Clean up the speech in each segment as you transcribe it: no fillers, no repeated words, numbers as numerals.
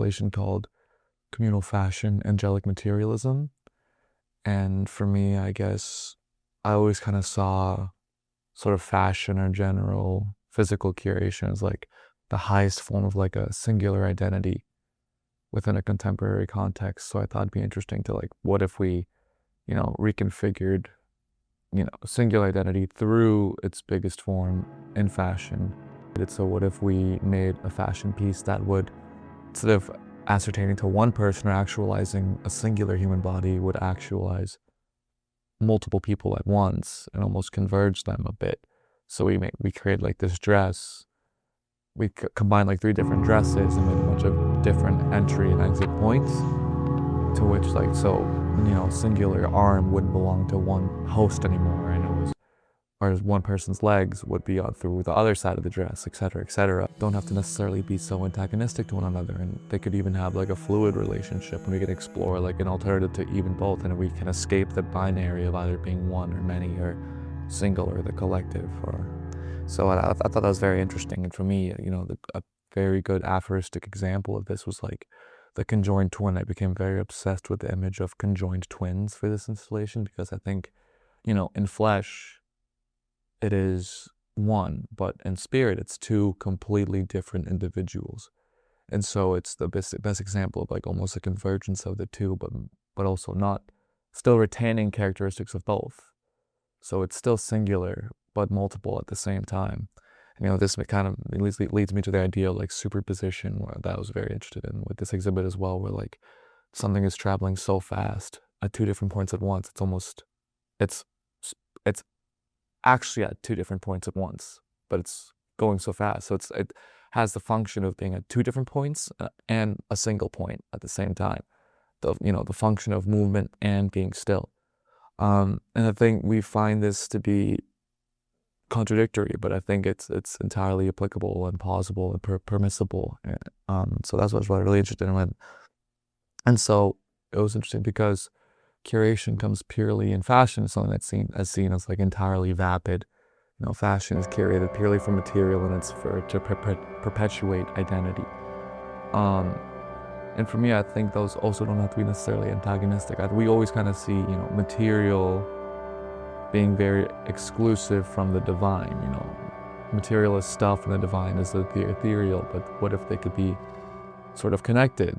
installation called Communal Fashion, Angelic Materialism. And for me, I guess I always kind of saw sort of fashion or general physical curation as like the highest form of like a singular identity within a contemporary context. So I thought it'd be interesting to like, what if we, reconfigured, singular identity through its biggest form in fashion. So what if we made a fashion piece that would, instead of ascertaining to one person or actualizing a singular human body, would actualize multiple people at once and almost converge them a bit. So we create like this dress. We combined like 3 different dresses and made a bunch of different entry and exit points, to which like, so, singular arm wouldn't belong to one host anymore, and it was, whereas one person's legs would be on through the other side of the dress, etc., etc. Don't have to necessarily be so antagonistic to one another, and they could even have like a fluid relationship, and we can explore like an alternative to even both, and we can escape the binary of either being one or many, or single or the collective. Or so I thought that was very interesting. And for me, a very good aphoristic example of this was like the conjoined twin. I became very obsessed with the image of conjoined twins for this installation, because I think, in flesh, it is one, but in spirit, it's 2 completely different individuals. And so it's the best example of like almost a convergence of the 2, but also not, still retaining characteristics of both. So it's still singular, but multiple at the same time. This kind of leads me to the idea of like superposition, that I was very interested in with this exhibit as well, where like something is traveling so fast at 2 different points at once. It's actually at 2 different points at once, but it's going so fast. So it has the function of being at 2 different points and a single point at the same time. The function of movement and being still. And I think we find this to be contradictory, but I think it's entirely applicable and plausible and permissible. So that's what I was really interested in. And so it was interesting because curation comes purely in fashion. It's something that's seen as like entirely vapid. Fashion is curated purely for material, and it's to perpetuate identity. And for me, I think those also don't have to be necessarily antagonistic. We always kind of see, material being very exclusive from the divine. Material is stuff and the divine is the ethereal, but what if they could be sort of connected?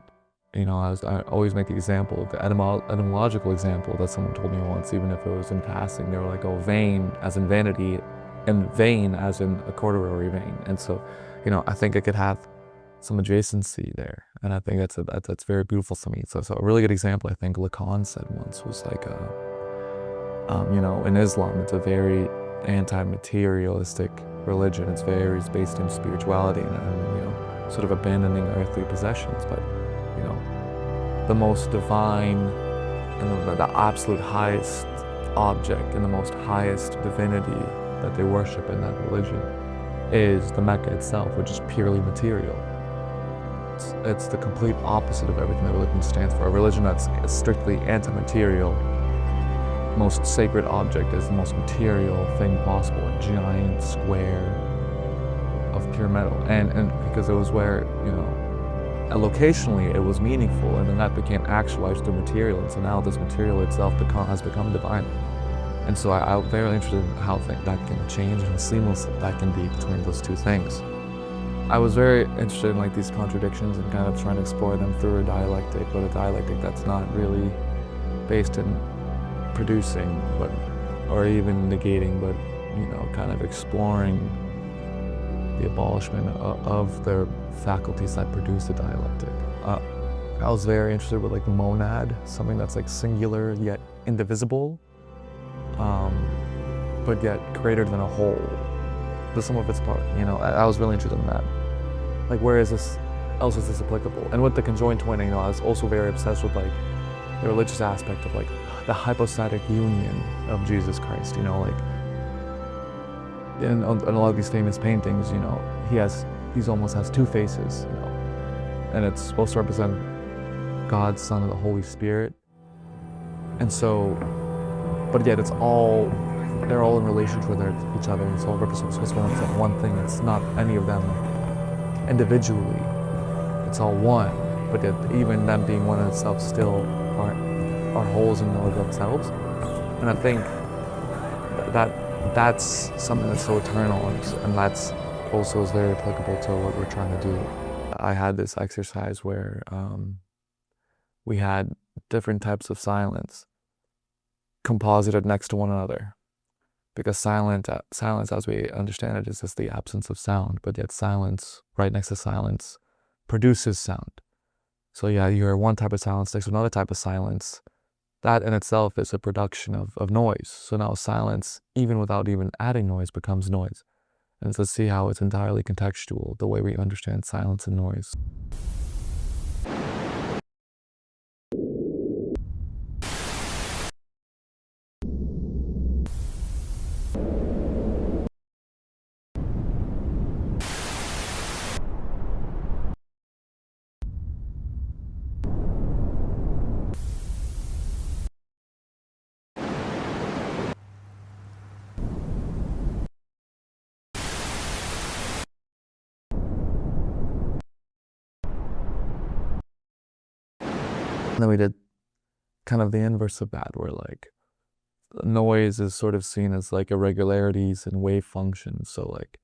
I always make the example, the etymological example that someone told me once, even if it was in passing. They were like, oh, vein as in vanity, and vein as in a corduroy vein. And so, I think it could have some adjacency there, and I think that's very beautiful to me. So a really good example, I think Lacan said once, was like, in Islam, it's a very anti-materialistic religion. It's based in spirituality and sort of abandoning earthly possessions. But the most divine and the absolute highest object and the most highest divinity that they worship in that religion is the Mecca itself, which is purely material. It's the complete opposite of everything that religion stands for. A religion that's strictly anti-material, most sacred object is the most material thing possible, a giant square of pure metal. And because it was where, locationally it was meaningful, and then that became actualized through material, and so now this material itself has become divine. And so I'm very interested in how that can change and how seamless that can be between those 2 things. I was very interested in like these contradictions and kind of trying to explore them through a dialectic, but a dialectic that's not really based in producing, or even negating, but kind of exploring the abolishment of the faculties that produce the dialectic. I was very interested with like the monad, something that's like singular yet indivisible, but yet greater than a whole, the sum of its part. I was really interested in that. Like, where is this? Else is this applicable? And with the conjoined twin, I was also very obsessed with like the religious aspect of like the hypostatic union of Jesus Christ. Like in a lot of these famous paintings, he almost has 2 faces, and it's supposed to represent God, Son, and the Holy Spirit. And so, but yet they're all in relation to each other. It's all supposed to represent one thing. It's not any of them individually. It's all one. but yet even them being one in itself still are wholes in and of themselves. And I think that's something that's so eternal, and that's also is very applicable to what we're trying to do. I had this exercise where we had different types of silence composited next to one another, because silence as we understand it is just the absence of sound, but yet silence right next to silence produces sound. So yeah, you hear one type of silence next to another type of silence. That in itself is a production of noise. So now silence, even without even adding noise, becomes noise. And let's see how it's entirely contextual, the way we understand silence and noise. And then we did kind of the inverse of that, where like noise is sort of seen as like irregularities in wave functions. So like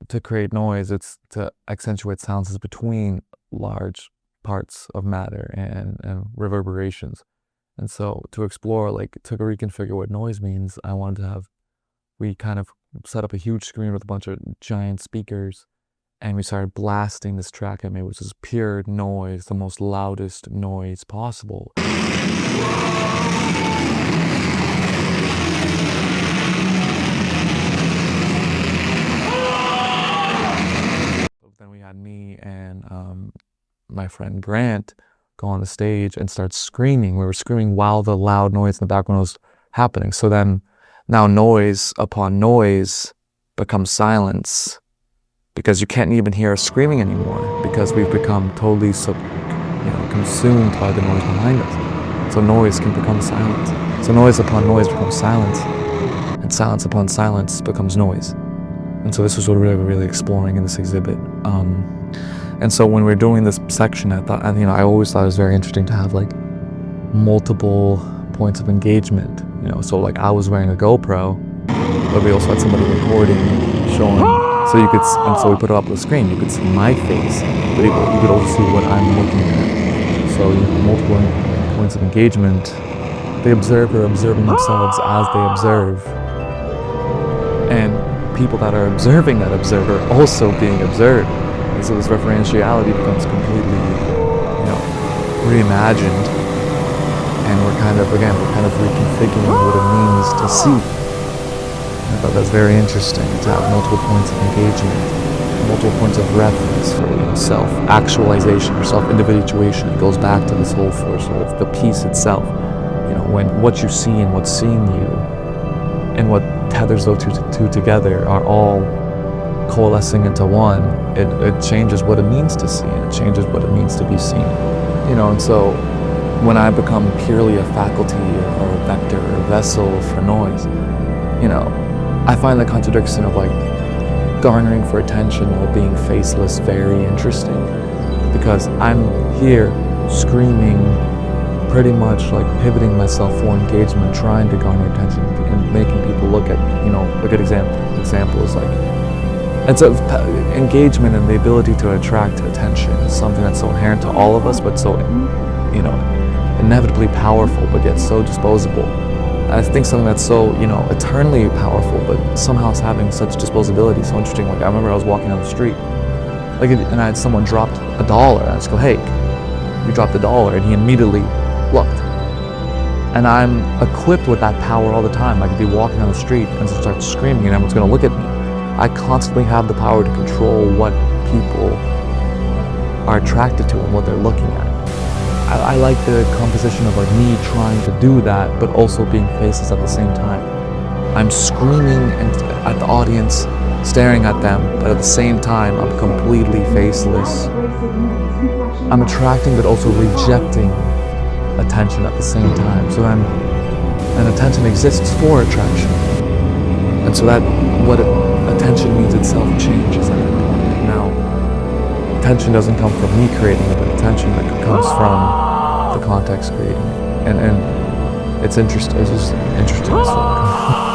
to create noise, it's to accentuate sounds between large parts of matter and reverberations. And so to explore, like to reconfigure what noise means, we kind of set up a huge screen with a bunch of giant speakers, and we started blasting this track at me, which is pure noise, the most loudest noise possible. But then we had me and my friend Grant go on the stage and start screaming. We were screaming while the loud noise in the background was happening. So then now noise upon noise becomes silence, because you can't even hear us screaming anymore, because we've become totally consumed by the noise behind us. So noise can become silence. So noise upon noise becomes silence, and silence upon silence becomes noise. And so this was what we were really exploring in this exhibit. And so when we were doing this section, I always thought it was very interesting to have like multiple points of engagement. So like I was wearing a GoPro, but we also had somebody recording, showing. So so we put it up on the screen. You could see my face, but you could also see what I'm looking at. So multiple points of engagement. The observer observing themselves as they observe, and people that are observing that observer also being observed. And so this referentiality becomes completely, reimagined, and we're kind of reconfiguring what it means to see. I thought that's very interesting, to have multiple points of engagement, multiple points of reference for self-actualization or self-individuation. It goes back to this whole for sort of the piece itself. When what you see and what's seeing you and what tethers those two together are all coalescing into one, it changes what it means to see, and it changes what it means to be seen. And so when I become purely a faculty or a vector or a vessel for noise, I find the contradiction of like garnering for attention while being faceless very interesting, because I'm here screaming, pretty much like pivoting myself for engagement, trying to garner attention and making people look at, a good example is like, it's engagement and the ability to attract attention is something that's so inherent to all of us, but so, inevitably powerful, but yet so disposable. I think something that's so, eternally powerful, but somehow it's having such disposability, so interesting. Like I remember I was walking down the street, and I had someone dropped $1, and I just go, "Hey, you dropped $1," and he immediately looked. And I'm equipped with that power all the time. I could be walking down the street and just start screaming, and everyone's gonna look at me. I constantly have the power to control what people are attracted to and what they're looking at. I like the composition of like me trying to do that, but also being faceless at the same time. I'm screaming at the audience, staring at them, but at the same time, I'm completely faceless. I'm attracting, but also rejecting attention at the same time. So and attention exists for attraction. And so that, what attention means itself changes at that point. Now, attention doesn't come from me creating it, but attention that comes from the context creating it. And it's interesting. It's just interesting as fuck.